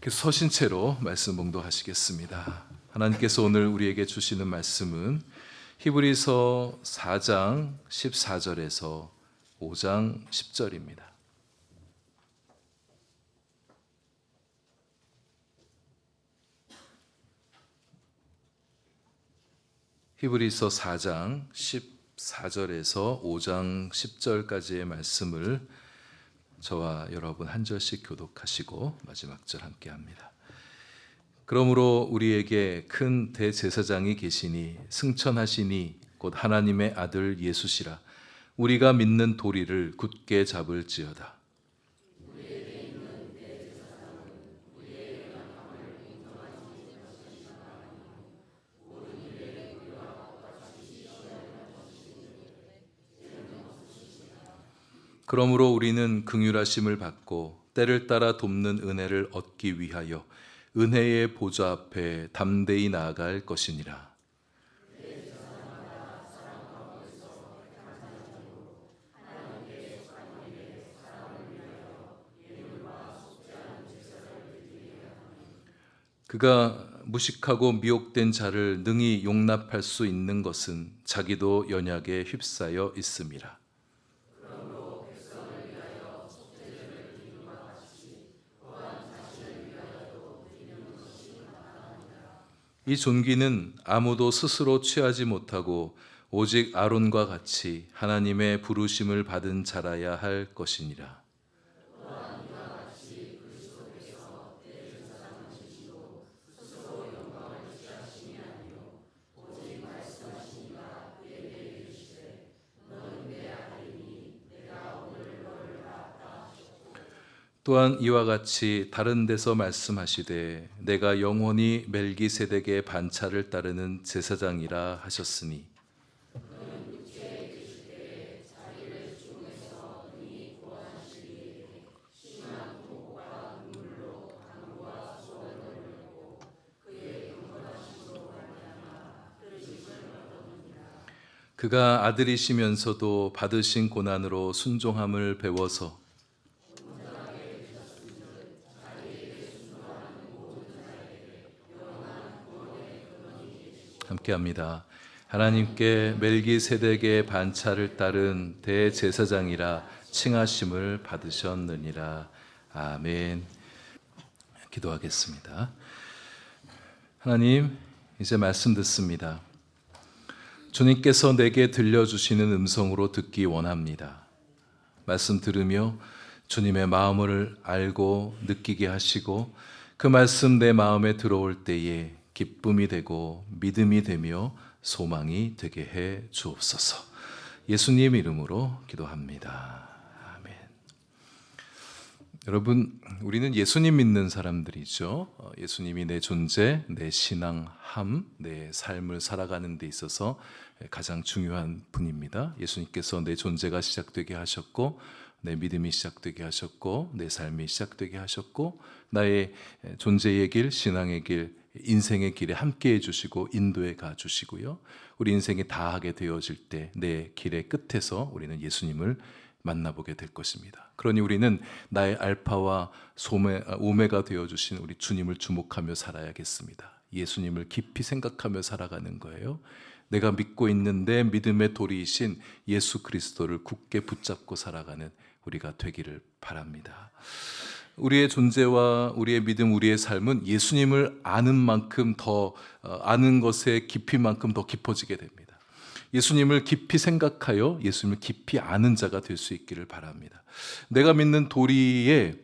서신 채로 말씀 봉독하시겠습니다. 하나님께서 오늘 우리에게 주시는 말씀은 히브리서 4장 14절에서 5장 10절입니다. 히브리서 4장 14절에서 5장 10절까지의 말씀을 저와 여러분 한 절씩 교독하시고 마지막 절 함께 합니다. 그러므로 우리에게 큰 대제사장이 계시니 승천하시니 곧 하나님의 아들 예수시라. 우리가 믿는 도리를 굳게 잡을지어다. 그러므로 우리는 긍휼하심을 받고 때를 따라 돕는 은혜를 얻기 위하여 은혜의 보좌 앞에 담대히 나아갈 것이니라. 그가 무식하고 미혹된 자를 능히 용납할 수 있는 것은 자기도 연약에 휩싸여 있음이라. 이 존귀는 아무도 스스로 취하지 못하고 오직 아론과 같이 하나님의 부르심을 받은 자라야 할 것이니라. 또한 이와 같이 다른 데서 말씀하시되 내가 영원히 멜기세덱의 반차를 따르는 제사장이라 하셨으니 그가 아들이시면서도 받으신 고난으로 순종함을 배워서 함께합니다. 하나님께 멜기세덱의 반차를 따른 대제사장이라 칭하심을 받으셨느니라. 아멘. 기도하겠습니다. 하나님, 이제 말씀 듣습니다. 주님께서 내게 들려주시는 음성으로 듣기 원합니다. 말씀 들으며 주님의 마음을 알고 느끼게 하시고 그 말씀 내 마음에 들어올 때에 기쁨이 되고 믿음이 되며 소망이 되게 해 주옵소서. 예수님 이름으로 기도합니다. 아멘. 여러분, 우리는 예수님 믿는 사람들이죠. 예수님이 내 존재, 내 신앙함, 내 삶을 살아가는 데 있어서 가장 중요한 분입니다. 예수님께서 내 존재가 시작되게 하셨고 내 믿음이 시작되게 하셨고 내 삶이 시작되게 하셨고 나의 존재의 길, 신앙의 길, 인생의 길에 함께 해주시고 인도해 가주시고요. 우리 인생이 다하게 되어질 때 내 길의 끝에서 우리는 예수님을 만나보게 될 것입니다. 그러니 우리는 나의 알파와 오메가 되어주신 우리 주님을 주목하며 살아야겠습니다. 예수님을 깊이 생각하며 살아가는 거예요. 내가 믿고 있는 내 믿음의 도리이신 예수 그리스도를 굳게 붙잡고 살아가는 우리가 되기를 바랍니다. 우리의 존재와 우리의 믿음, 우리의 삶은 예수님을 아는 만큼 더 아는 것의 깊이만큼 더 깊어지게 됩니다. 예수님을 깊이 생각하여 예수님을 깊이 아는 자가 될 수 있기를 바랍니다. 내가 믿는 도리에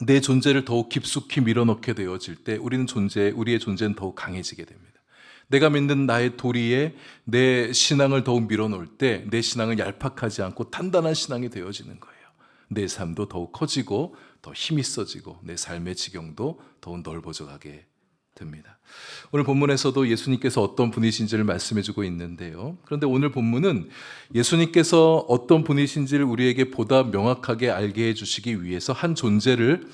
내 존재를 더욱 깊숙이 밀어넣게 되어질 때 우리의 존재는 더욱 강해지게 됩니다. 내가 믿는 나의 도리에 내 신앙을 더욱 밀어넣을 때 내 신앙은 얄팍하지 않고 단단한 신앙이 되어지는 거예요. 내 삶도 더욱 커지고 더 힘이 있어지고 내 삶의 지경도 더욱 넓어져 가게 됩니다. 오늘 본문에서도 예수님께서 어떤 분이신지를 말씀해주고 있는데요. 그런데 오늘 본문은 예수님께서 어떤 분이신지를 우리에게 보다 명확하게 알게 해주시기 위해서 한 존재를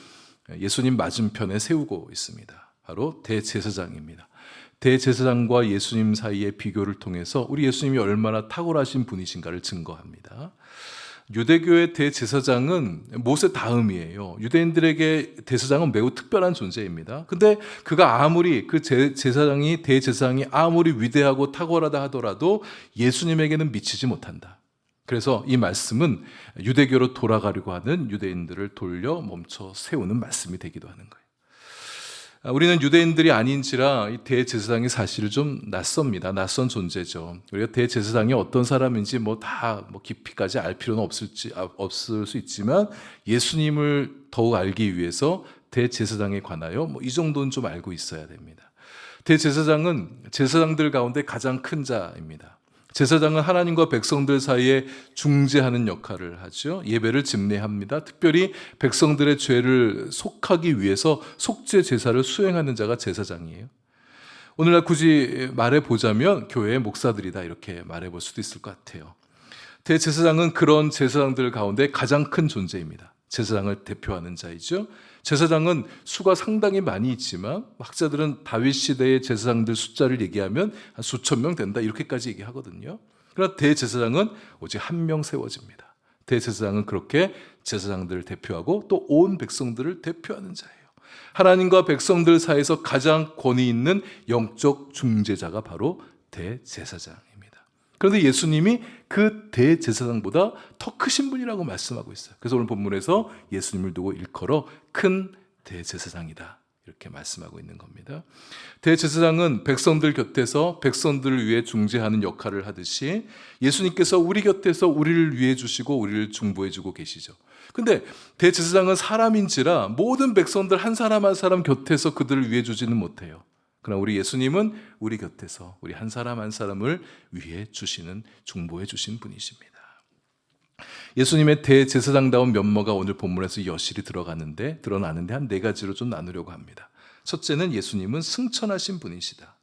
예수님 맞은편에 세우고 있습니다. 바로 대제사장입니다. 대제사장과 예수님 사이의 비교를 통해서 우리 예수님이 얼마나 탁월하신 분이신가를 증거합니다. 유대교의 대제사장은 모세 다음이에요. 유대인들에게 대제사장은 매우 특별한 존재입니다. 근데 그가 아무리 대제사장이 아무리 위대하고 탁월하다 하더라도 예수님에게는 미치지 못한다. 그래서 이 말씀은 유대교로 돌아가려고 하는 유대인들을 돌려 멈춰 세우는 말씀이 되기도 하는 거예요. 우리는 유대인들이 아닌지라 이 대제사장이 사실 좀 낯섭니다. 낯선 존재죠. 우리가 대제사장이 어떤 사람인지 다 깊이까지 알 필요는 없을 수 있지만 예수님을 더욱 알기 위해서 대제사장에 관하여 이 정도는 좀 알고 있어야 됩니다. 대제사장은 제사장들 가운데 가장 큰 자입니다. 제사장은 하나님과 백성들 사이에 중재하는 역할을 하죠. 예배를 집례합니다. 특별히 백성들의 죄를 속하기 위해서 속죄 제사를 수행하는 자가 제사장이에요. 오늘날 굳이 말해보자면 교회의 목사들이다 이렇게 말해볼 수도 있을 것 같아요. 대제사장은 그런 제사장들 가운데 가장 큰 존재입니다. 제사장을 대표하는 자이죠. 제사장은 수가 상당히 많이 있지만 학자들은 다윗 시대의 제사장들 숫자를 얘기하면 한 수천 명 된다 이렇게까지 얘기하거든요. 그러나 대제사장은 오직 한 명 세워집니다. 대제사장은 그렇게 제사장들을 대표하고 또 온 백성들을 대표하는 자예요. 하나님과 백성들 사이에서 가장 권위 있는 영적 중재자가 바로 대제사장입니다. 그런데 예수님이 그 대제사장보다 더 크신 분이라고 말씀하고 있어요. 그래서 오늘 본문에서 예수님을 두고 일컬어 큰 대제사장이다 이렇게 말씀하고 있는 겁니다. 대제사장은 백성들 곁에서 백성들을 위해 중재하는 역할을 하듯이 예수님께서 우리 곁에서 우리를 위해 주시고 우리를 중보해 주고 계시죠. 근데 대제사장은 사람인지라 모든 백성들 한 사람 한 사람 곁에서 그들을 위해 주지는 못해요. 그러나 우리 예수님은 우리 곁에서 우리 한 사람 한 사람을 위해 주시는 중보해 주신 분이십니다. 예수님의 대제사장다운 면모가 오늘 본문에서 여실히 드러나는데 한 네 가지로 좀 나누려고 합니다. 첫째는 예수님은 승천하신 분이시다.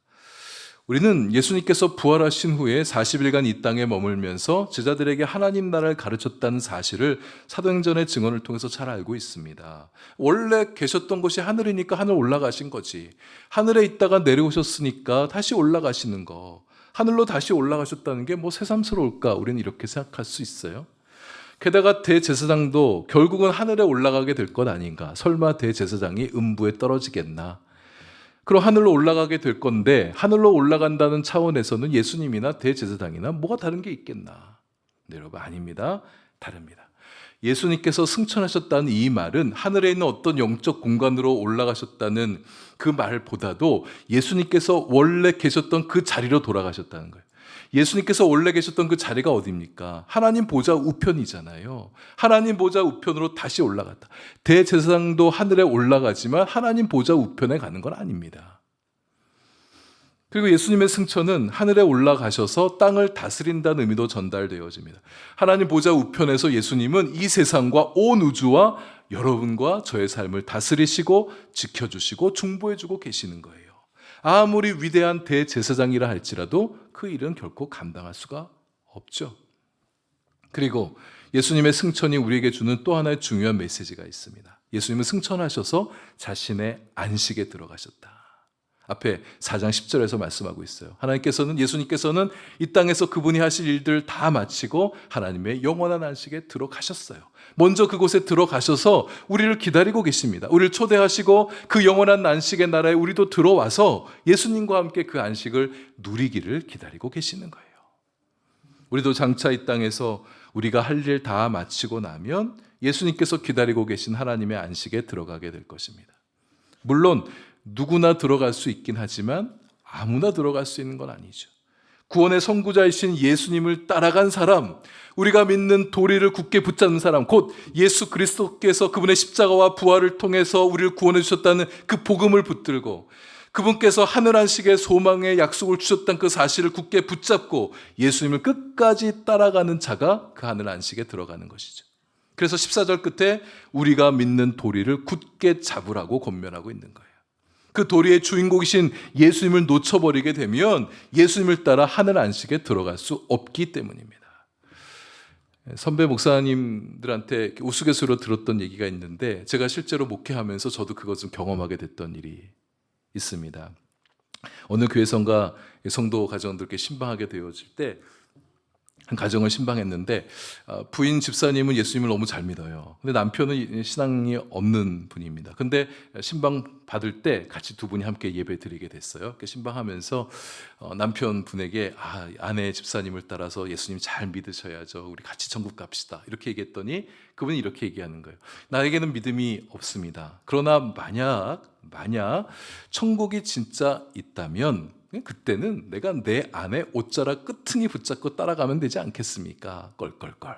우리는 예수님께서 부활하신 후에 40일간 이 땅에 머물면서 제자들에게 하나님 나라를 가르쳤다는 사실을 사도행전의 증언을 통해서 잘 알고 있습니다. 원래 계셨던 곳이 하늘이니까 하늘 올라가신 거지. 하늘에 있다가 내려오셨으니까 다시 올라가시는 거. 하늘로 다시 올라가셨다는 게 새삼스러울까? 우리는 이렇게 생각할 수 있어요. 게다가 대제사장도 결국은 하늘에 올라가게 될 것 아닌가? 설마 대제사장이 음부에 떨어지겠나? 그럼 하늘로 올라가게 될 건데 하늘로 올라간다는 차원에서는 예수님이나 대제사장이나 뭐가 다른 게 있겠나? 네, 여러분 아닙니다. 다릅니다. 예수님께서 승천하셨다는 이 말은 하늘에 있는 어떤 영적 공간으로 올라가셨다는 그 말보다도 예수님께서 원래 계셨던 그 자리로 돌아가셨다는 거예요. 예수님께서 원래 계셨던 그 자리가 어디입니까? 하나님 보좌 우편이잖아요. 하나님 보좌 우편으로 다시 올라갔다. 대제사장도 하늘에 올라가지만 하나님 보좌 우편에 가는 건 아닙니다. 그리고 예수님의 승천은 하늘에 올라가셔서 땅을 다스린다는 의미도 전달되어집니다. 하나님 보좌 우편에서 예수님은 이 세상과 온 우주와 여러분과 저의 삶을 다스리시고 지켜주시고 중보해주고 계시는 거예요. 아무리 위대한 대제사장이라 할지라도 그 일은 결코 감당할 수가 없죠. 그리고 예수님의 승천이 우리에게 주는 또 하나의 중요한 메시지가 있습니다. 예수님은 승천하셔서 자신의 안식에 들어가셨다. 앞에 4장 10절에서 말씀하고 있어요. 예수님께서는 이 땅에서 그분이 하실 일들 다 마치고 하나님의 영원한 안식에 들어가셨어요. 먼저 그곳에 들어가셔서 우리를 기다리고 계십니다. 우리를 초대하시고 그 영원한 안식의 나라에 우리도 들어와서 예수님과 함께 그 안식을 누리기를 기다리고 계시는 거예요. 우리도 장차 이 땅에서 우리가 할 일 다 마치고 나면 예수님께서 기다리고 계신 하나님의 안식에 들어가게 될 것입니다. 물론 누구나 들어갈 수 있긴 하지만 아무나 들어갈 수 있는 건 아니죠. 구원의 선구자이신 예수님을 따라간 사람, 우리가 믿는 도리를 굳게 붙잡는 사람, 곧 예수 그리스도께서 그분의 십자가와 부활을 통해서 우리를 구원해 주셨다는 그 복음을 붙들고 그분께서 하늘 안식의 소망의 약속을 주셨다는 그 사실을 굳게 붙잡고 예수님을 끝까지 따라가는 자가 그 하늘 안식에 들어가는 것이죠. 그래서 14절 끝에 우리가 믿는 도리를 굳게 잡으라고 권면하고 있는 거예요. 그 도리의 주인공이신 예수님을 놓쳐버리게 되면 예수님을 따라 하늘 안식에 들어갈 수 없기 때문입니다. 선배 목사님들한테 우스갯소리로 들었던 얘기가 있는데 제가 실제로 목회하면서 저도 그것을 경험하게 됐던 일이 있습니다. 어느 교회선가 성도 가정들께 신방하게 되어질 때 한 가정을 신방했는데 부인 집사님은 예수님을 너무 잘 믿어요. 근데 남편은 신앙이 없는 분입니다. 근데 신방 받을 때 같이 두 분이 함께 예배 드리게 됐어요. 신방하면서 남편 분에게 아내 집사님을 따라서 예수님 잘 믿으셔야죠. 우리 같이 천국 갑시다. 이렇게 얘기했더니 그분이 이렇게 얘기하는 거예요. 나에게는 믿음이 없습니다. 그러나 만약 천국이 진짜 있다면 그때는 내가 내 아내 옷자락 끝은이 붙잡고 따라가면 되지 않겠습니까? 껄껄껄.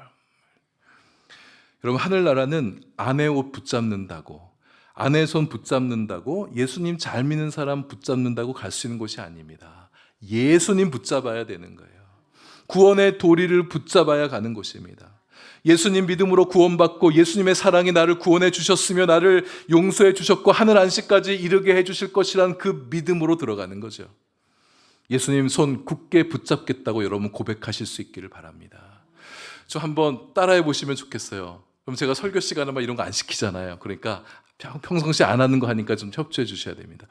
여러분, 하늘나라는 아내 옷 붙잡는다고, 아내 손 붙잡는다고, 예수님 잘 믿는 사람 붙잡는다고 갈 수 있는 곳이 아닙니다. 예수님 붙잡아야 되는 거예요. 구원의 도리를 붙잡아야 가는 곳입니다. 예수님 믿음으로 구원받고 예수님의 사랑이 나를 구원해 주셨으며 나를 용서해 주셨고 하늘 안식까지 이르게 해 주실 것이란 그 믿음으로 들어가는 거죠. 예수님 손 굳게 붙잡겠다고 여러분 고백하실 수 있기를 바랍니다. 저 한번 따라해 보시면 좋겠어요. 그럼 제가 설교 시간에 막 이런 거 안 시키잖아요. 그러니까 평상시 안 하는 거 하니까 좀 협조해 주셔야 됩니다.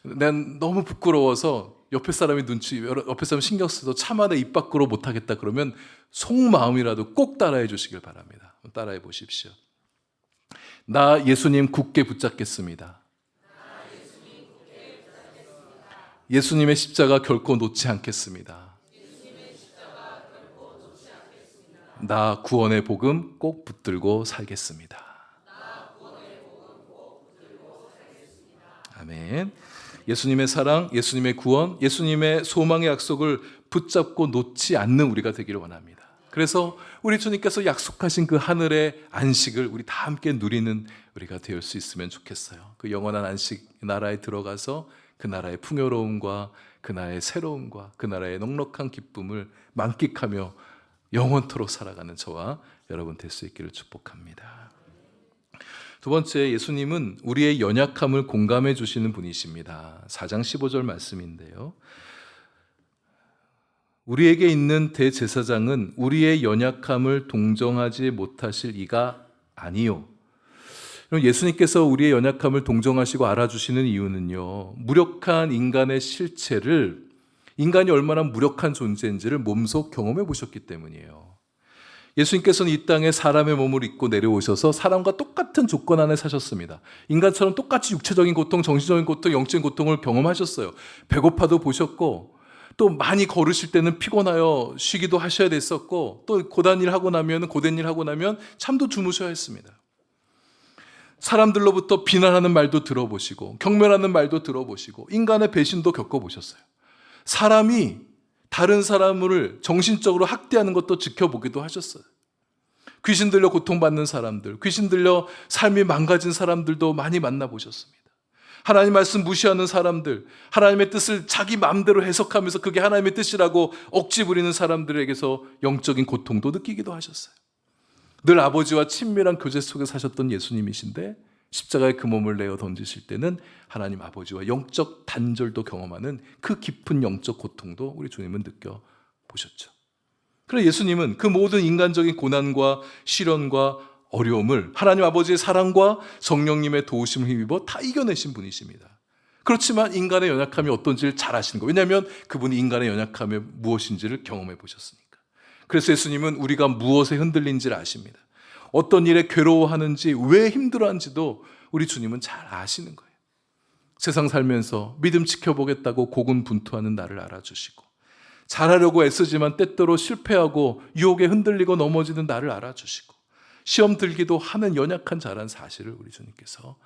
난 너무 부끄러워서 옆에 사람이 옆에 사람 신경 써도 차마 내 입 밖으로 못 하겠다 그러면 속마음이라도 꼭 따라해 주시길 바랍니다. 따라해 보십시오. 나 예수님 굳게 붙잡겠습니다. 예수님의 십자가 결코 놓지 않겠습니다. 나 구원의 복음 꼭 붙들고 살겠습니다. 아멘. 예수님의 사랑, 예수님의 구원, 예수님의 소망의 약속을 붙잡고 놓지 않는 우리가 되기를 원합니다. 그래서 우리 주님께서 약속하신 그 하늘의 안식을 우리 다 함께 누리는 우리가 되을 수 있으면 좋겠어요. 그 영원한 안식 나라에 들어가서 그 나라의 풍요로움과 그 나라의 새로움과 그 나라의 넉넉한 기쁨을 만끽하며 영원토록 살아가는 저와 여러분 될 수 있기를 축복합니다. 두 번째, 예수님은 우리의 연약함을 공감해 주시는 분이십니다. 4장 15절 말씀인데요. 우리에게 있는 대제사장은 우리의 연약함을 동정하지 못하실 이가 아니요. 예수님께서 우리의 연약함을 동정하시고 알아주시는 이유는요, 무력한 인간의 실체를, 인간이 얼마나 무력한 존재인지를 몸소 경험해 보셨기 때문이에요. 예수님께서는 이 땅에 사람의 몸을 입고 내려오셔서 사람과 똑같은 조건 안에 사셨습니다. 인간처럼 똑같이 육체적인 고통, 정신적인 고통, 영적인 고통을 경험하셨어요. 배고파도 보셨고, 또 많이 걸으실 때는 피곤하여 쉬기도 하셔야 됐었고, 또 고된 일 하고 나면 잠도 주무셔야 했습니다. 사람들로부터 비난하는 말도 들어보시고 경멸하는 말도 들어보시고 인간의 배신도 겪어보셨어요. 사람이 다른 사람을 정신적으로 학대하는 것도 지켜보기도 하셨어요. 귀신 들려 고통받는 사람들, 귀신 들려 삶이 망가진 사람들도 많이 만나보셨습니다. 하나님 말씀 무시하는 사람들, 하나님의 뜻을 자기 마음대로 해석하면서 그게 하나님의 뜻이라고 억지 부리는 사람들에게서 영적인 고통도 느끼기도 하셨어요. 늘 아버지와 친밀한 교제 속에 사셨던 예수님이신데 십자가에 그 몸을 내어 던지실 때는 하나님 아버지와 영적 단절도 경험하는 그 깊은 영적 고통도 우리 주님은 느껴보셨죠. 그래서 예수님은 그 모든 인간적인 고난과 시련과 어려움을 하나님 아버지의 사랑과 성령님의 도우심을 힘입어 다 이겨내신 분이십니다. 그렇지만 인간의 연약함이 어떤지를 잘 아시는 거예요. 왜냐하면 그분이 인간의 연약함이 무엇인지를 경험해 보셨으니까. 그래서 예수님은 우리가 무엇에 흔들린지를 아십니다. 어떤 일에 괴로워하는지, 왜 힘들어하는지도 우리 주님은 잘 아시는 거예요. 세상 살면서 믿음 지켜보겠다고 고군분투하는 나를 알아주시고, 잘하려고 애쓰지만 때때로 실패하고 유혹에 흔들리고 넘어지는 나를 알아주시고, 시험 들기도 하는 연약한 자란 사실을 우리 주님께서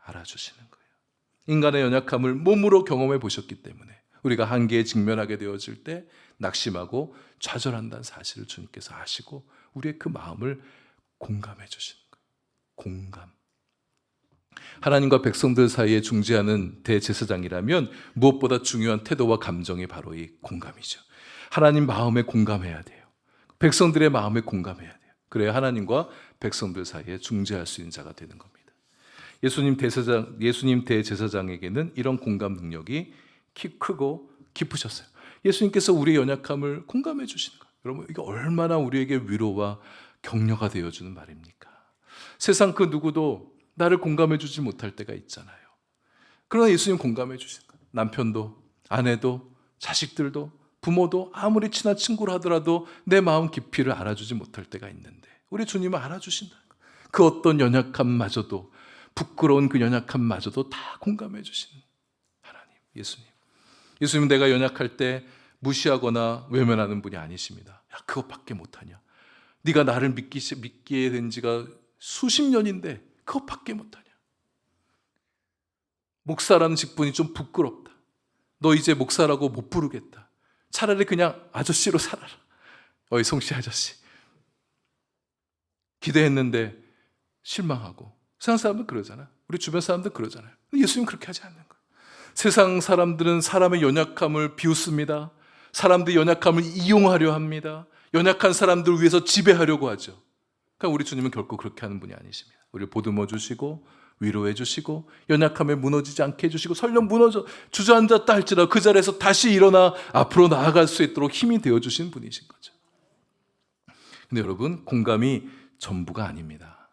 알아주시는 거예요. 인간의 연약함을 몸으로 경험해 보셨기 때문에 우리가 한계에 직면하게 되어질 때 낙심하고 좌절한다는 사실을 주님께서 아시고 우리의 그 마음을 공감해 주시는 거예요. 공감. 하나님과 백성들 사이에 중재하는 대제사장이라면 무엇보다 중요한 태도와 감정이 바로 이 공감이죠. 하나님 마음에 공감해야 돼요. 백성들의 마음에 공감해야 돼요. 그래야 하나님과 백성들 사이에 중재할 수 있는 자가 되는 겁니다. 예수님 대제사장에게는 이런 공감 능력이 크고 깊으셨어요. 예수님께서 우리의 연약함을 공감해 주시는 거예요. 여러분, 이게 얼마나 우리에게 위로와 격려가 되어주는 말입니까? 세상 그 누구도 나를 공감해 주지 못할 때가 있잖아요. 그러나 예수님 공감해 주시는 거예요. 남편도, 아내도, 자식들도, 부모도 아무리 친한 친구를 하더라도 내 마음 깊이를 알아주지 못할 때가 있는데 우리 주님은 알아주신다. 그 어떤 연약함마저도, 부끄러운 그 연약함마저도 다 공감해 주시는 하나님, 예수님. 예수님은 내가 연약할 때 무시하거나 외면하는 분이 아니십니다. 야, 그것밖에 못하냐? 네가 나를 믿게 된 지가 수십 년인데 그것밖에 못하냐? 목사라는 직분이 좀 부끄럽다. 너 이제 목사라고 못 부르겠다. 차라리 그냥 아저씨로 살아라. 어이 송씨 아저씨. 기대했는데 실망하고. 세상 사람은 그러잖아. 우리 주변 사람들 그러잖아요. 예수님 그렇게 하지 않는 거예요. 세상 사람들은 사람의 연약함을 비웃습니다. 사람들의 연약함을 이용하려 합니다. 연약한 사람들을 위해서 지배하려고 하죠. 그러니까 우리 주님은 결코 그렇게 하는 분이 아니십니다. 우리를 보듬어 주시고 위로해 주시고 연약함에 무너지지 않게 해주시고 설령 무너져 주저앉았다 할지라도 그 자리에서 다시 일어나 앞으로 나아갈 수 있도록 힘이 되어주신 분이신 거죠. 근데 여러분, 공감이 전부가 아닙니다.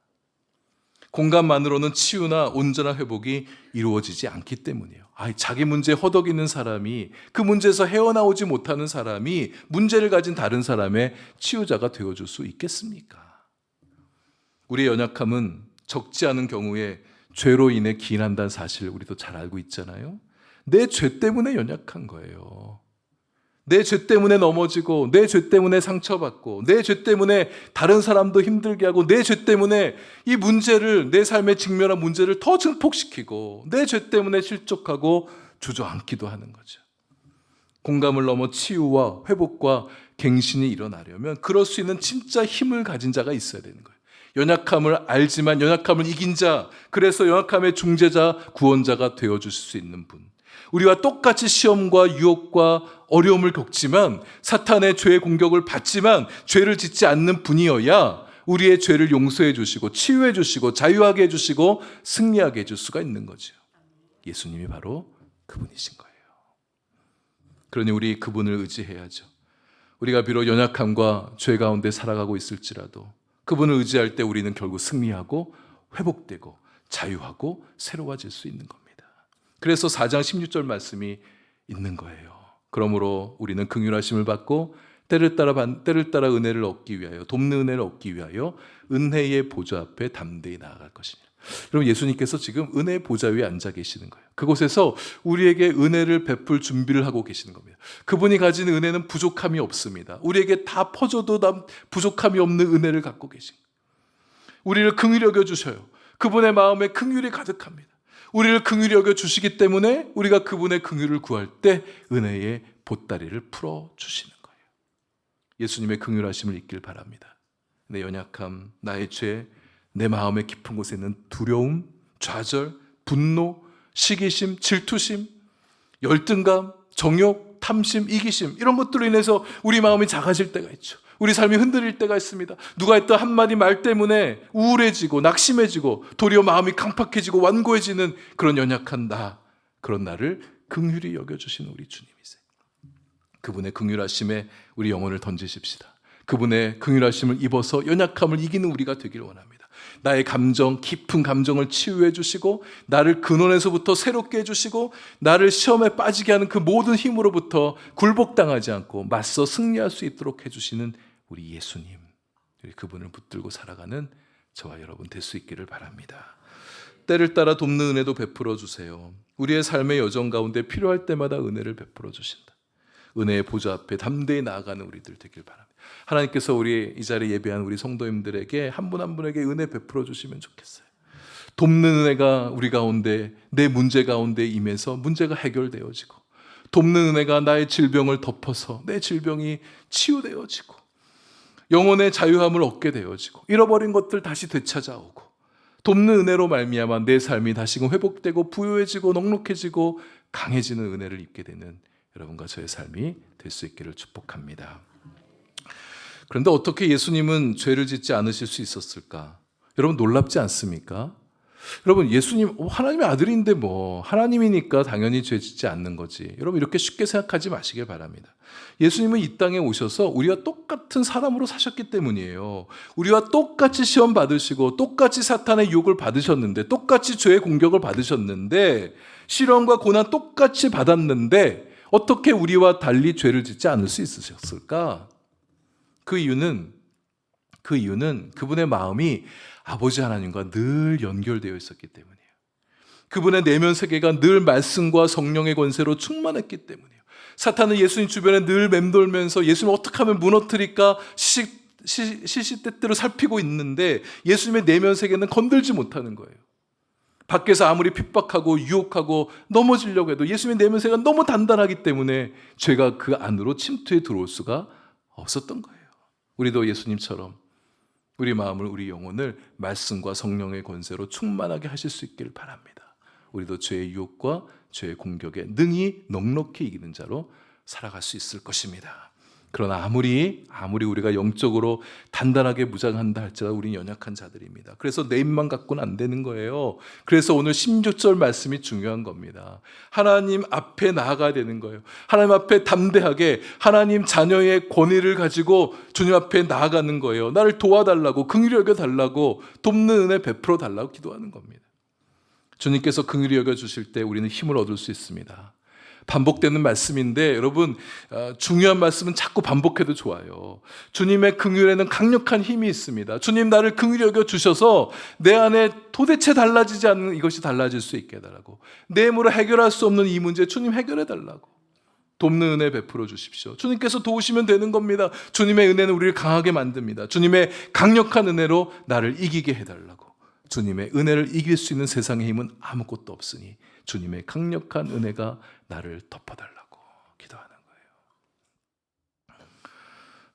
공감만으로는 치유나 온전한 회복이 이루어지지 않기 때문이에요. 자기 문제에 허덕이는 사람이, 그 문제에서 헤어나오지 못하는 사람이 문제를 가진 다른 사람의 치유자가 되어줄 수 있겠습니까? 우리의 연약함은 적지 않은 경우에 죄로 인해 기인한다는 사실 우리도 잘 알고 있잖아요. 내 죄 때문에 연약한 거예요. 내 죄 때문에 넘어지고, 내 죄 때문에 상처받고, 내 죄 때문에 다른 사람도 힘들게 하고, 내 죄 때문에 이 문제를, 내 삶에 직면한 문제를 더 증폭시키고, 내 죄 때문에 실족하고 주저앉기도 하는 거죠. 공감을 넘어 치유와 회복과 갱신이 일어나려면 그럴 수 있는 진짜 힘을 가진 자가 있어야 되는 거예요. 연약함을 알지만 연약함을 이긴 자, 그래서 연약함의 중재자, 구원자가 되어줄 수 있는 분. 우리와 똑같이 시험과 유혹과 어려움을 겪지만 사탄의 죄의 공격을 받지만 죄를 짓지 않는 분이어야 우리의 죄를 용서해 주시고 치유해 주시고 자유하게 해 주시고 승리하게 해줄 수가 있는 거죠. 예수님이 바로 그분이신 거예요. 그러니 우리 그분을 의지해야죠. 우리가 비록 연약함과 죄 가운데 살아가고 있을지라도 그분을 의지할 때 우리는 결국 승리하고 회복되고 자유하고 새로워질 수 있는 겁니다. 그래서 4장 16절 말씀이 있는 거예요. 그러므로 우리는 긍휼하심을 받고 때를 따라 은혜를 얻기 위하여, 돕는 은혜를 얻기 위하여 은혜의 보좌 앞에 담대히 나아갈 것이니라. 여러분, 예수님께서 지금 은혜의 보좌 위에 앉아 계시는 거예요. 그곳에서 우리에게 은혜를 베풀 준비를 하고 계시는 겁니다. 그분이 가진 은혜는 부족함이 없습니다. 우리에게 다 퍼져도 부족함이 없는 은혜를 갖고 계신 거예요. 우리를 긍휼히 여겨 주셔요. 그분의 마음에 긍휼이 가득합니다. 우리를 긍휼히 여겨 주시기 때문에 우리가 그분의 긍휼을 구할 때 은혜의 보따리를 풀어 주시는 거예요. 예수님의 긍휼하심을 잊길 바랍니다. 내 연약함, 나의 죄, 내 마음의 깊은 곳에 있는 두려움, 좌절, 분노, 시기심, 질투심, 열등감, 정욕, 탐심, 이기심, 이런 것들로 인해서 우리 마음이 작아질 때가 있죠. 우리 삶이 흔들릴 때가 있습니다. 누가 했던 한마디 말 때문에 우울해지고 낙심해지고 도리어 마음이 강팍해지고 완고해지는 그런 연약한 나, 그런 나를 긍휼히 여겨주시는 우리 주님이세요. 그분의 긍휼하심에 우리 영혼을 던지십시다. 그분의 긍휼하심을 입어서 연약함을 이기는 우리가 되기를 원합니다. 나의 감정, 깊은 감정을 치유해 주시고 나를 근원에서부터 새롭게 해주시고 나를 시험에 빠지게 하는 그 모든 힘으로부터 굴복당하지 않고 맞서 승리할 수 있도록 해주시는 우리 예수님, 우리 그분을 붙들고 살아가는 저와 여러분 될 수 있기를 바랍니다. 때를 따라 돕는 은혜도 베풀어 주세요. 우리의 삶의 여정 가운데 필요할 때마다 은혜를 베풀어 주신다. 은혜의 보좌 앞에 담대히 나아가는 우리들 되길 바랍니다. 하나님께서 우리 이 자리에 예배한 우리 성도님들에게 한 분 한 분에게 은혜 베풀어 주시면 좋겠어요. 돕는 은혜가 우리 가운데, 내 문제 가운데 임해서 문제가 해결되어지고, 돕는 은혜가 나의 질병을 덮어서 내 질병이 치유되어지고, 영혼의 자유함을 얻게 되어지고, 잃어버린 것들 다시 되찾아오고, 돕는 은혜로 말미암아 내 삶이 다시금 회복되고 부유해지고 넉넉해지고 강해지는 은혜를 입게 되는 여러분과 저의 삶이 될 수 있기를 축복합니다. 그런데 어떻게 예수님은 죄를 짓지 않으실 수 있었을까? 여러분 놀랍지 않습니까? 여러분 예수님 하나님의 아들인데 하나님이니까 당연히 죄 짓지 않는 거지. 여러분 이렇게 쉽게 생각하지 마시길 바랍니다. 예수님은 이 땅에 오셔서 우리와 똑같은 사람으로 사셨기 때문이에요. 우리와 똑같이 시험 받으시고 똑같이 사탄의 유혹을 받으셨는데, 똑같이 죄의 공격을 받으셨는데, 시련과 고난 똑같이 받았는데 어떻게 우리와 달리 죄를 짓지 않을 수 있으셨을까? 그 이유는 그분의 마음이 아버지 하나님과 늘 연결되어 있었기 때문이에요. 그분의 내면 세계가 늘 말씀과 성령의 권세로 충만했기 때문이에요. 사탄은 예수님 주변에 늘 맴돌면서 예수님 어떻게 하면 무너뜨릴까 시시때때로 살피고 있는데 예수님의 내면 세계는 건들지 못하는 거예요. 밖에서 아무리 핍박하고 유혹하고 넘어지려고 해도 예수님의 내면 세계가 너무 단단하기 때문에 죄가 그 안으로 침투해 들어올 수가 없었던 거예요. 우리도 예수님처럼 우리 마음을, 우리 영혼을 말씀과 성령의 권세로 충만하게 하실 수 있기를 바랍니다. 우리도 죄의 유혹과 죄의 공격에 능히 넉넉히 이기는 자로 살아갈 수 있을 것입니다. 그러나 아무리 우리가 영적으로 단단하게 무장한다 할지라도 우리는 연약한 자들입니다. 그래서 내 입만 갖고는 안 되는 거예요. 그래서 오늘 16절 말씀이 중요한 겁니다. 하나님 앞에 나아가야 되는 거예요. 하나님 앞에 담대하게 하나님 자녀의 권위를 가지고 주님 앞에 나아가는 거예요. 나를 도와달라고, 긍휼히 여겨달라고, 돕는 은혜 베풀어 달라고 기도하는 겁니다. 주님께서 긍휼히 여겨주실 때 우리는 힘을 얻을 수 있습니다. 반복되는 말씀인데 여러분, 중요한 말씀은 자꾸 반복해도 좋아요. 주님의 긍휼에는 강력한 힘이 있습니다. 주님 나를 긍휼히 여겨주셔서 내 안에 도대체 달라지지 않는 이것이 달라질 수 있게 해달라고, 내 힘으로 해결할 수 없는 이 문제 주님 해결해달라고 돕는 은혜 베풀어 주십시오. 주님께서 도우시면 되는 겁니다. 주님의 은혜는 우리를 강하게 만듭니다. 주님의 강력한 은혜로 나를 이기게 해달라고. 주님의 은혜를 이길 수 있는 세상의 힘은 아무것도 없으니 주님의 강력한 은혜가 나를 덮어달라고 기도하는 거예요.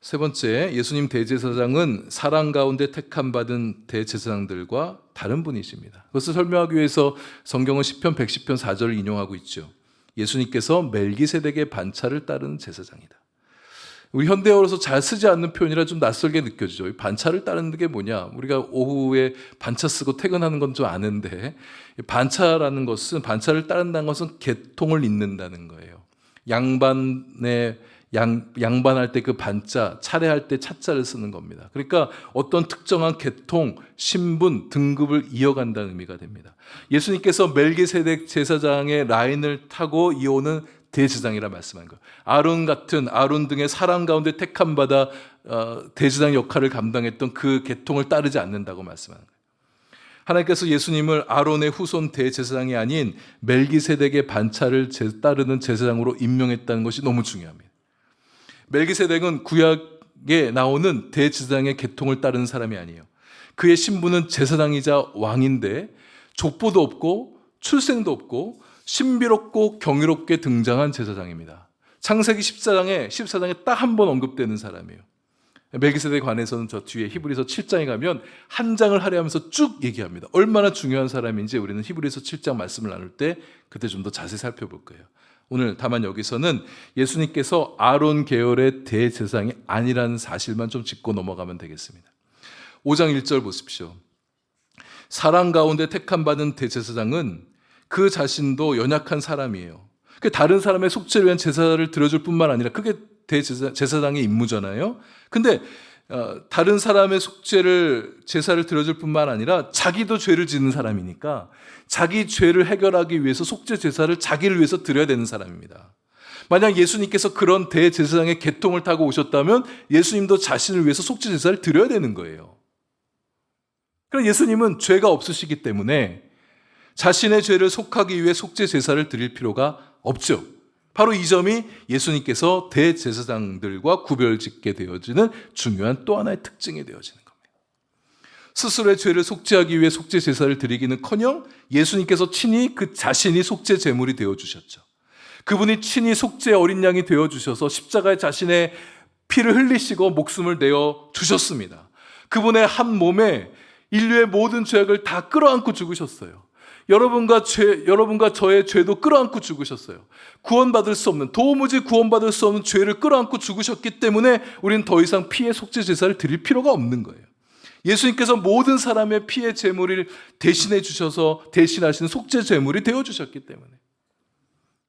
세 번째, 예수님 대제사장은 사랑 가운데 택함 받은 대제사장들과 다른 분이십니다. 그것을 설명하기 위해서 성경은 시편 110편 4절을 인용하고 있죠. 예수님께서 멜기세덱의 반차를 따르는 제사장이다. 우리 현대어로서 잘 쓰지 않는 표현이라 좀 낯설게 느껴지죠. 반차를 따르는 게 뭐냐? 우리가 오후에 반차 쓰고 퇴근하는 건 좀 아는데, 반차라는 것은, 반차를 따른다는 것은 계통을 잇는다는 거예요. 양반할 때 그 반자, 차례할 때 차자를 쓰는 겁니다. 그러니까 어떤 특정한 계통, 신분, 등급을 이어간다는 의미가 됩니다. 예수님께서 멜기세덱 제사장의 라인을 타고 이어오는 대제사장이라 말씀한 거예요. 아론 등의 사람 가운데 택함 받아 대제사장 역할을 감당했던 그 계통을 따르지 않는다고 말씀하는 거예요. 하나님께서 예수님을 아론의 후손 대제사장이 아닌 멜기세덱의 반차를 따르는 제사장으로 임명했다는 것이 너무 중요합니다. 멜기세덱은 구약에 나오는 대제사장의 계통을 따르는 사람이 아니에요. 그의 신분은 제사장이자 왕인데 족보도 없고 출생도 없고 신비롭고 경이롭게 등장한 제사장입니다. 창세기 14장에 딱 한 번 언급되는 사람이에요. 멜기세덱에 관해서는 저 뒤에 히브리서 7장에 가면 한 장을 할애하면서 쭉 얘기합니다. 얼마나 중요한 사람인지 우리는 히브리서 7장 말씀을 나눌 때 그때 좀 더 자세히 살펴볼 거예요. 오늘 다만 여기서는 예수님께서 아론 계열의 대제사장이 아니라는 사실만 좀 짚고 넘어가면 되겠습니다. 5장 1절 보십시오. 사람 가운데 택함 받은 대제사장은 그 자신도 연약한 사람이에요. 다른 사람의 속죄를 위한 제사를 드려줄 뿐만 아니라 그게 제사장의 임무잖아요. 근데 다른 사람의 제사를 드려줄 뿐만 아니라 자기도 죄를 짓는 사람이니까 자기 죄를 해결하기 위해서 속죄 제사를 자기를 위해서 드려야 되는 사람입니다. 만약 예수님께서 그런 대제사장의 계통을 타고 오셨다면 예수님도 자신을 위해서 속죄 제사를 드려야 되는 거예요. 그럼 예수님은 죄가 없으시기 때문에 자신의 죄를 속하기 위해 속죄 제사를 드릴 필요가 없죠. 바로 이 점이 예수님께서 대제사장들과 구별짓게 되어지는 중요한 또 하나의 특징이 되어지는 겁니다. 스스로의 죄를 속죄하기 위해 속죄 제사를 드리기는커녕 예수님께서 친히 그 자신이 속죄 제물이 되어주셨죠. 그분이 친히 속죄 어린 양이 되어주셔서 십자가에 자신의 피를 흘리시고 목숨을 내어 주셨습니다. 그분의 한 몸에 인류의 모든 죄악을 다 끌어안고 죽으셨어요. 여러분과 저의 죄도 끌어안고 죽으셨어요. 구원받을 수 없는, 도무지 구원받을 수 없는 죄를 끌어안고 죽으셨기 때문에 우리는 더 이상 피의 속죄 제사를 드릴 필요가 없는 거예요. 예수님께서 모든 사람의 피의 제물을 대신해 주셔서 대신하시는 속죄 제물이 되어주셨기 때문에,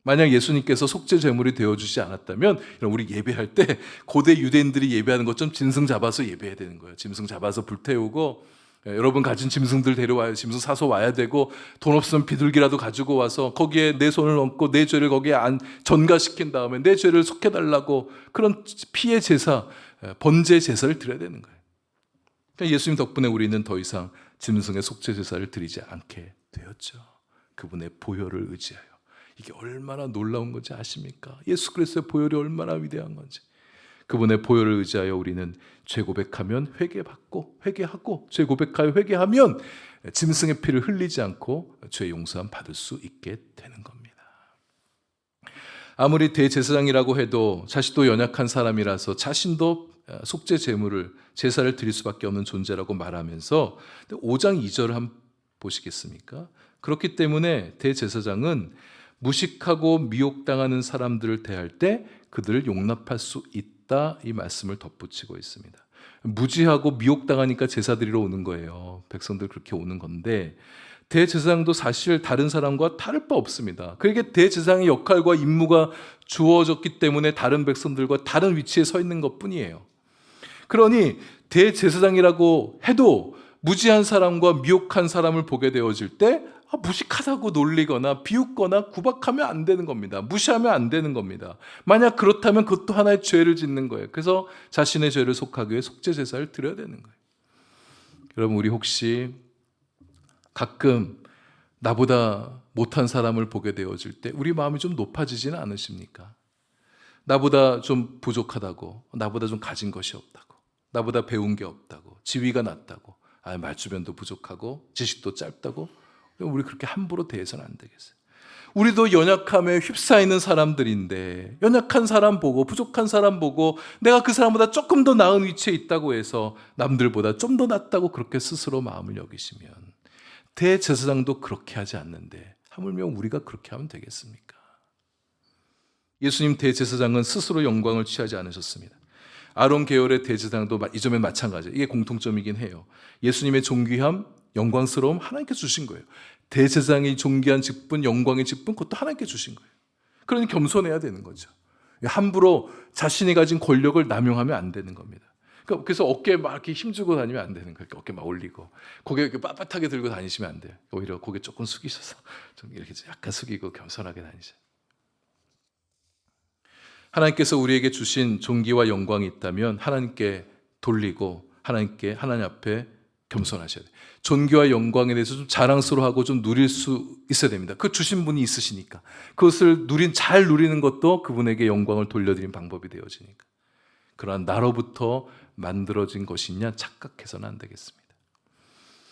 만약 예수님께서 속죄 제물이 되어주지 않았다면 우리 예배할 때 고대 유대인들이 예배하는 것처럼 짐승 잡아서 예배해야 되는 거예요. 짐승 잡아서 불태우고 여러분 가진 짐승들 데려와야, 짐승 사서 와야 되고, 돈 없으면 비둘기라도 가지고 와서 거기에 내 손을 얹고 내 죄를 거기에 전가시킨 다음에 내 죄를 속해달라고, 그런 피의 제사, 번제 제사를 드려야 되는 거예요. 그러니까 예수님 덕분에 우리는 더 이상 짐승의 속죄 제사를 드리지 않게 되었죠. 그분의 보혈을 의지하여. 이게 얼마나 놀라운 건지 아십니까? 예수 그리스도의 보혈이 얼마나 위대한 건지. 그분의 보혈을 의지하여 우리는 죄 고백하면 회개하고 죄 고백하여 회개하면 짐승의 피를 흘리지 않고 죄 용서함 받을 수 있게 되는 겁니다. 아무리 대제사장이라고 해도 자신도 연약한 사람이라서 자신도 속죄 제사를 드릴 수밖에 없는 존재라고 말하면서 5장 2절을 한번 보시겠습니까? 그렇기 때문에 대제사장은 무식하고 미혹당하는 사람들을 대할 때 그들을 용납할 수 있다, 이 말씀을 덧붙이고 있습니다. 무지하고 미혹당하니까 제사 드리러 오는 거예요. 백성들 그렇게 오는 건데, 대제사장도 사실 다른 사람과 다를 바 없습니다. 그러니까 대제사장의 역할과 임무가 주어졌기 때문에 다른 백성들과 다른 위치에 서 있는 것뿐이에요. 그러니 대제사장이라고 해도 무지한 사람과 미혹한 사람을 보게 되어질 때 무식하다고 놀리거나 비웃거나 구박하면 안 되는 겁니다. 무시하면 안 되는 겁니다. 만약 그렇다면 그것도 하나의 죄를 짓는 거예요. 그래서 자신의 죄를 속하기 위해 속죄 제사를 드려야 되는 거예요. 여러분, 우리 혹시 가끔 나보다 못한 사람을 보게 되어질 때 우리 마음이 좀 높아지지는 않으십니까? 나보다 좀 부족하다고, 나보다 좀 가진 것이 없다고, 나보다 배운 게 없다고, 지위가 낮다고, 말주변도 부족하고 지식도 짧다고, 우리 그렇게 함부로 대해서는 안 되겠어요. 우리도 연약함에 휩싸이는 사람들인데, 연약한 사람 보고 부족한 사람 보고 내가 그 사람보다 조금 더 나은 위치에 있다고 해서 남들보다 좀 더 낫다고 그렇게 스스로 마음을 여기시면, 대제사장도 그렇게 하지 않는데 하물며 우리가 그렇게 하면 되겠습니까? 예수님 대제사장은 스스로 영광을 취하지 않으셨습니다. 아론 계열의 대제사장도 이 점에 마찬가지예요. 이게 공통점이긴 해요. 예수님의 존귀함, 영광스러움 하나님께 주신 거예요. 대제사장이 존귀한 직분, 영광의 직분, 그것도 하나님께 주신 거예요. 그러니 겸손해야 되는 거죠. 함부로 자신이 가진 권력을 남용하면 안 되는 겁니다. 그래서 어깨에 막 이렇게 힘주고 다니면 안 되는 거예요. 어깨 막 올리고 고개 이렇게 빳빳하게 들고 다니시면 안 돼요. 오히려 고개 조금 숙이셔서 좀 이렇게 약간 숙이고 겸손하게 다니세요. 하나님께서 우리에게 주신 존귀와 영광이 있다면 하나님께 돌리고 하나님 앞에 겸손하셔야 돼요. 존귀와 영광에 대해서 좀 자랑스러워하고 좀 누릴 수 있어야 됩니다. 그 주신 분이 있으시니까. 그것을 잘 누리는 것도 그분에게 영광을 돌려드리는 방법이 되어지니까. 그러한 나로부터 만들어진 것이냐 착각해서는 안 되겠습니다.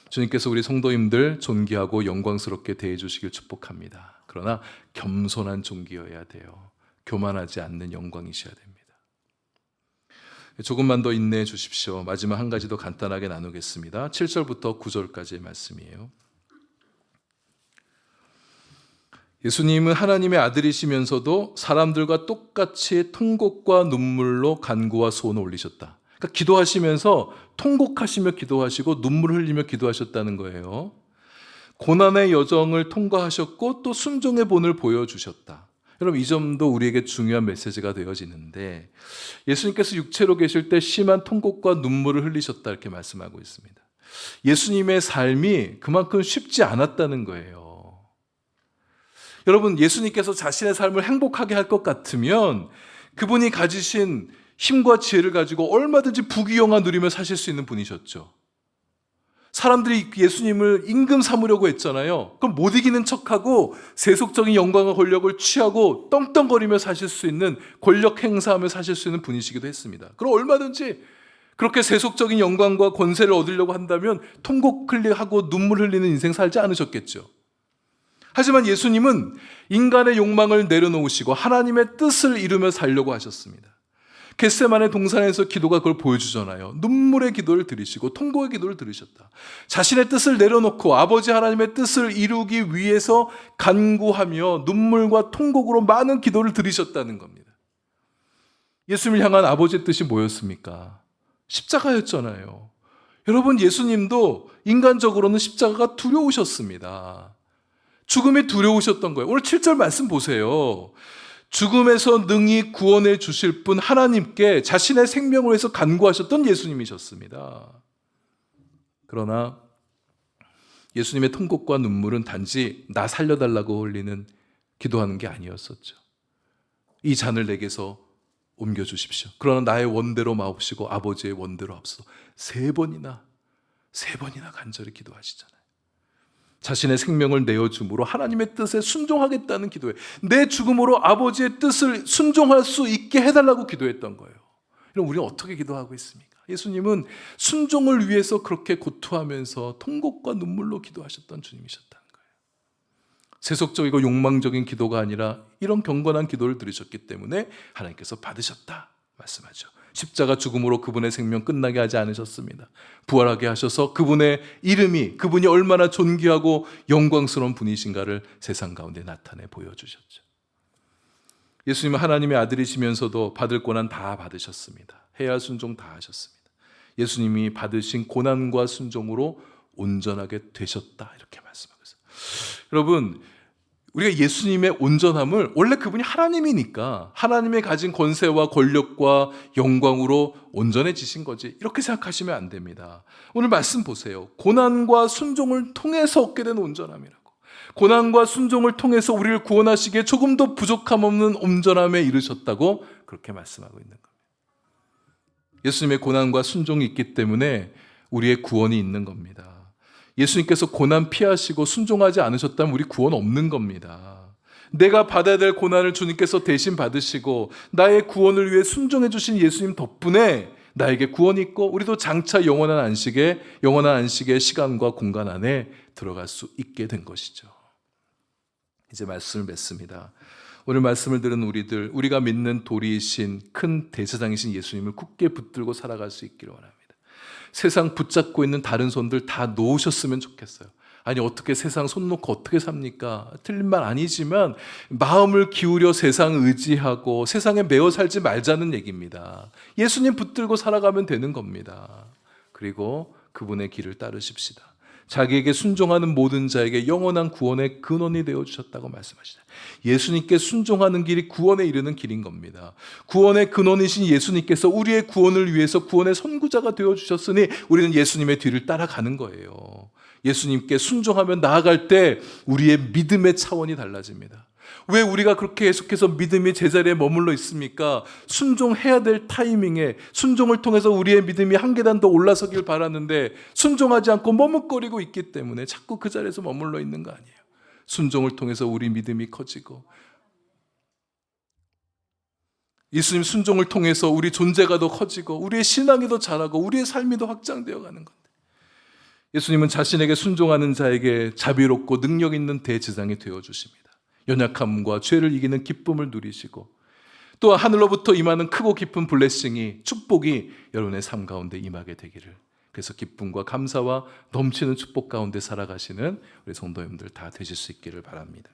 주님께서 우리 성도님들 존귀하고 영광스럽게 대해 주시길 축복합니다. 그러나 겸손한 존귀여야 돼요. 교만하지 않는 영광이셔야 됩니다. 조금만 더 인내해 주십시오. 마지막 한 가지 더 간단하게 나누겠습니다. 7절부터 9절까지의 말씀이에요. 예수님은 하나님의 아들이시면서도 사람들과 똑같이 통곡과 눈물로 간구와 소원을 올리셨다. 그러니까 기도하시면서 통곡하시며 기도하시고 눈물을 흘리며 기도하셨다는 거예요. 고난의 여정을 통과하셨고 또 순종의 본을 보여주셨다. 여러분, 이 점도 우리에게 중요한 메시지가 되어지는데, 예수님께서 육체로 계실 때 심한 통곡과 눈물을 흘리셨다 이렇게 말씀하고 있습니다. 예수님의 삶이 그만큼 쉽지 않았다는 거예요. 여러분, 예수님께서 자신의 삶을 행복하게 할 것 같으면 그분이 가지신 힘과 지혜를 가지고 얼마든지 부귀영화 누리며 사실 수 있는 분이셨죠. 사람들이 예수님을 임금 삼으려고 했잖아요. 그럼 못 이기는 척하고 세속적인 영광과 권력을 취하고 떵떵거리며 사실 수 있는, 권력 행사하며 사실 수 있는 분이시기도 했습니다. 그럼 얼마든지 그렇게 세속적인 영광과 권세를 얻으려고 한다면 통곡하고 눈물 흘리는 인생 살지 않으셨겠죠. 하지만 예수님은 인간의 욕망을 내려놓으시고 하나님의 뜻을 이루며 살려고 하셨습니다. 겟세마네 동산에서 기도가 그걸 보여주잖아요. 눈물의 기도를 드리시고 통곡의 기도를 들으셨다. 자신의 뜻을 내려놓고 아버지 하나님의 뜻을 이루기 위해서 간구하며 눈물과 통곡으로 많은 기도를 드리셨다는 겁니다. 예수님을 향한 아버지의 뜻이 뭐였습니까? 십자가였잖아요. 여러분, 예수님도 인간적으로는 십자가가 두려우셨습니다. 죽음이 두려우셨던 거예요. 오늘 7절 말씀 보세요. 죽음에서 능히 구원해 주실 분 하나님께 자신의 생명을 위해서 간구하셨던 예수님이셨습니다. 그러나 예수님의 통곡과 눈물은 단지 나 살려달라고 흘리는 기도하는 게 아니었었죠. 이 잔을 내게서 옮겨주십시오. 그러나 나의 원대로 마옵시고 아버지의 원대로 앞서 세 번이나 간절히 기도하시잖아요. 자신의 생명을 내어줌으로 하나님의 뜻에 순종하겠다는 기도에 내 죽음으로 아버지의 뜻을 순종할 수 있게 해달라고 기도했던 거예요. 그럼 우리는 어떻게 기도하고 있습니까? 예수님은 순종을 위해서 그렇게 고투하면서 통곡과 눈물로 기도하셨던 주님이셨다는 거예요. 세속적이고 욕망적인 기도가 아니라 이런 경건한 기도를 들으셨기 때문에 하나님께서 받으셨다 말씀하죠. 십자가 죽음으로 그분의 생명 끝나게 하지 않으셨습니다. 부활하게 하셔서 그분의 이름이, 그분이 얼마나 존귀하고 영광스러운 분이신가를 세상 가운데 나타내 보여주셨죠. 예수님은 하나님의 아들이시면서도 받을 고난 다 받으셨습니다. 해야 할 순종 다 하셨습니다. 예수님이 받으신 고난과 순종으로 온전하게 되셨다 이렇게 말씀하고 있어요. 여러분, 우리가 예수님의 온전함을 원래 그분이 하나님이니까 하나님의 가진 권세와 권력과 영광으로 온전해지신 거지 이렇게 생각하시면 안 됩니다. 오늘 말씀 보세요. 고난과 순종을 통해서 얻게 된 온전함이라고. 고난과 순종을 통해서 우리를 구원하시기에 조금도 부족함 없는 온전함에 이르셨다고 그렇게 말씀하고 있는 겁니다. 예수님의 고난과 순종이 있기 때문에 우리의 구원이 있는 겁니다. 예수님께서 고난 피하시고 순종하지 않으셨다면 우리 구원 없는 겁니다. 내가 받아야 될 고난을 주님께서 대신 받으시고 나의 구원을 위해 순종해 주신 예수님 덕분에 나에게 구원이 있고 우리도 장차 영원한 안식의 시간과 공간 안에 들어갈 수 있게 된 것이죠. 이제 말씀을 맺습니다. 오늘 말씀을 들은 우리가 믿는 도리이신 큰 대제사장이신 예수님을 굳게 붙들고 살아갈 수 있기를 원합니다. 세상 붙잡고 있는 다른 손들 다 놓으셨으면 좋겠어요. 아니 어떻게 세상 손 놓고 어떻게 삽니까? 틀린 말 아니지만 마음을 기울여 세상 의지하고 세상에 매어 살지 말자는 얘기입니다. 예수님 붙들고 살아가면 되는 겁니다. 그리고 그분의 길을 따르십시다. 자기에게 순종하는 모든 자에게 영원한 구원의 근원이 되어주셨다고 말씀하시다. 예수님께 순종하는 길이 구원에 이르는 길인 겁니다. 구원의 근원이신 예수님께서 우리의 구원을 위해서 구원의 선구자가 되어주셨으니 우리는 예수님의 뒤를 따라가는 거예요. 예수님께 순종하며 나아갈 때 우리의 믿음의 차원이 달라집니다. 왜 우리가 그렇게 계속해서 믿음이 제자리에 머물러 있습니까? 순종해야 될 타이밍에 순종을 통해서 우리의 믿음이 한 계단 더 올라서길 바라는데 순종하지 않고 머뭇거리고 있기 때문에 자꾸 그 자리에서 머물러 있는 거 아니에요. 순종을 통해서 우리 믿음이 커지고 예수님 순종을 통해서 우리 존재가 더 커지고 우리의 신앙이 더 자라고 우리의 삶이 더 확장되어 가는 건데 예수님은 자신에게 순종하는 자에게 자비롭고 능력 있는 대제사장이 되어주십니다. 연약함과 죄를 이기는 기쁨을 누리시고 또 하늘로부터 임하는 크고 깊은 블레싱이 축복이 여러분의 삶 가운데 임하게 되기를 그래서 기쁨과 감사와 넘치는 축복 가운데 살아가시는 우리 성도님들 다 되실 수 있기를 바랍니다.